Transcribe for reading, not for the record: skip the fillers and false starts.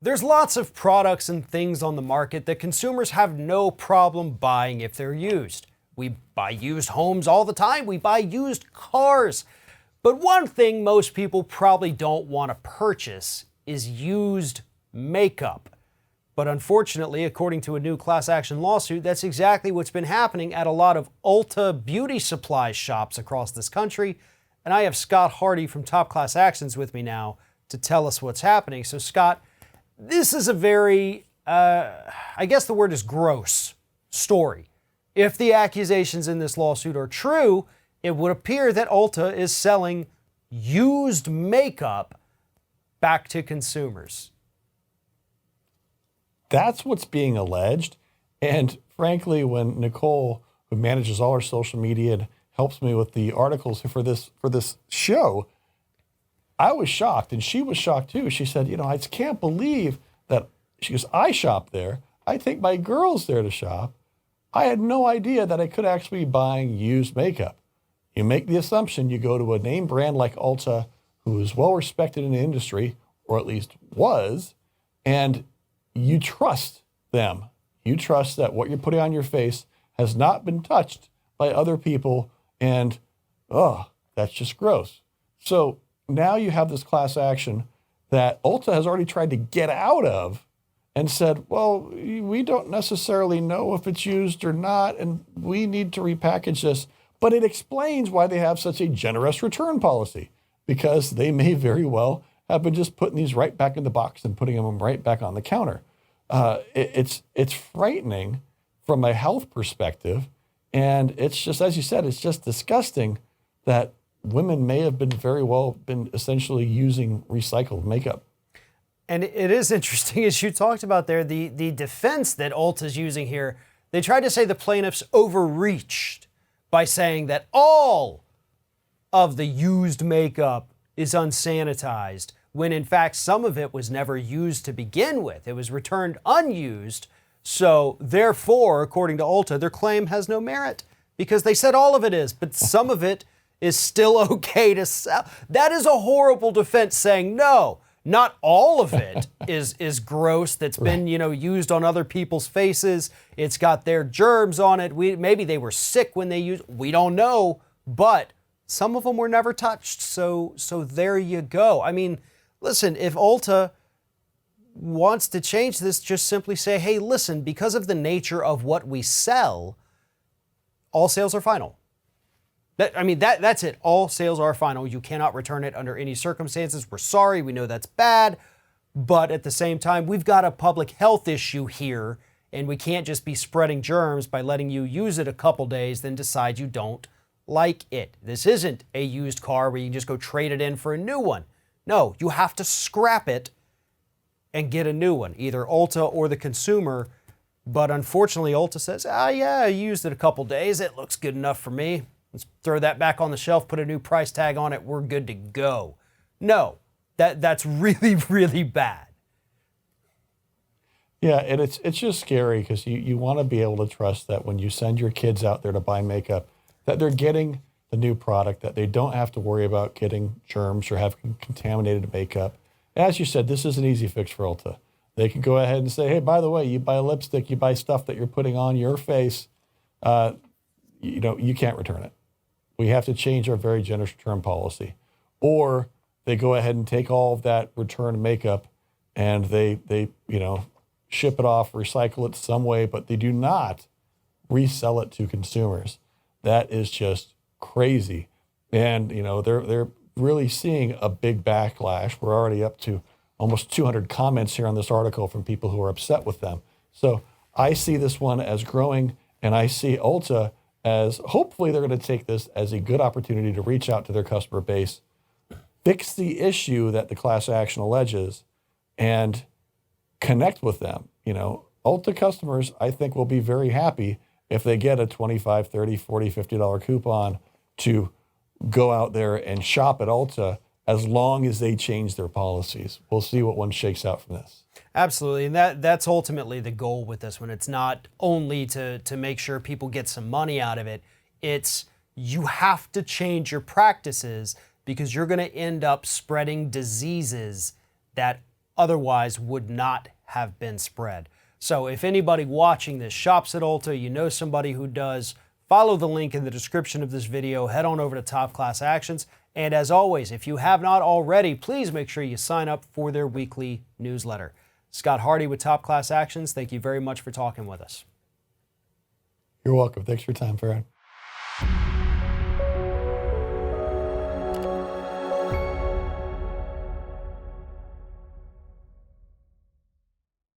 There's lots of products and things on the market that consumers have no problem buying if they're used. We buy used homes all the time. We buy used cars. But one thing most people probably don't want to purchase is used makeup. But unfortunately, according to a new class action lawsuit, that's exactly what's been happening at a lot of Ulta beauty supply shops across this country. And I have Scott Hardy from Top Class Actions with me now to tell us what's happening. So Scott, this is a very, I guess the word is gross story. If the accusations in this lawsuit are true, it would appear that Ulta is selling used makeup back to consumers. That's what's being alleged. And frankly, when Nicole, who manages all our social media and helps me with the articles for this show, I was shocked, and she was shocked too. She said, I just can't believe that. She goes, I shop there. I take my girls there to shop. I had no idea that I could actually be buying used makeup. You make the assumption you go to a name brand like Ulta, who is well respected in the industry, or at least was, and you trust them. You trust that what you're putting on your face has not been touched by other people, and that's just gross. So now you have this class action that Ulta has already tried to get out of and said, well, we don't necessarily know if it's used or not, and we need to repackage this. But it explains why they have such a generous return policy, because they may very well have been just putting these right back in the box and putting them right back on the counter. It's frightening from a health perspective, and it's just, as you said, it's just disgusting that women may have been essentially using recycled makeup. And it is interesting, as you talked about there, the defense that Ulta's using here, they tried to say the plaintiffs overreached by saying that all of the used makeup is unsanitized, when in fact some of it was never used to begin with. It was returned unused. So therefore, according to Ulta, their claim has no merit because they said all of it is, but some of it is still okay to sell. That is a horrible defense, saying no, not all of it is gross that's been, used on other people's faces. It's got their germs on it. Maybe they were sick when they used, we don't know, but some of them were never touched. So there you go. I mean, listen, if Ulta wants to change this, just simply say, hey, listen, because of the nature of what we sell, all sales are final. That's it. All sales are final. You cannot return it under any circumstances. We're sorry. We know that's bad. But at the same time, we've got a public health issue here, and we can't just be spreading germs by letting you use it a couple days, then decide you don't like it. This isn't a used car where you can just go trade it in for a new one. No, you have to scrap it and get a new one, either Ulta or the consumer. But unfortunately, Ulta says, yeah, I used it a couple days. It looks good enough for me. Let's throw that back on the shelf, put a new price tag on it. We're good to go. No, that's really, really bad. Yeah, and it's just scary because you want to be able to trust that when you send your kids out there to buy makeup, that they're getting the new product, that they don't have to worry about getting germs or having contaminated makeup. As you said, this is an easy fix for Ulta. They can go ahead and say, hey, by the way, you buy lipstick, you buy stuff that you're putting on your face, you can't return it. We have to change our very generous return policy. Or they go ahead and take all of that returned makeup and they ship it off, recycle it some way, but they do not resell it to consumers. That is just crazy. And, they're really seeing a big backlash. We're already up to almost 200 comments here on this article from people who are upset with them. So I see this one as growing, and I see Ulta as hopefully they're going to take this as a good opportunity to reach out to their customer base, fix the issue that the class action alleges, and connect with them. Ulta customers, I think, will be very happy if they get a $25, $30, $40, $50 coupon to go out there and shop at Ulta, as long as they change their policies. We'll see what one shakes out from this. Absolutely, and that's ultimately the goal with this one. It's not only to make sure people get some money out of it. It's you have to change your practices because you're going to end up spreading diseases that otherwise would not have been spread. So if anybody watching this shops at Ulta, you know somebody who does, follow the link in the description of this video, head on over to Top Class Actions. And as always, if you have not already, please make sure you sign up for their weekly newsletter. Scott Hardy with Top Class Actions, thank you very much for talking with us. You're welcome. Thanks for your time, Farron.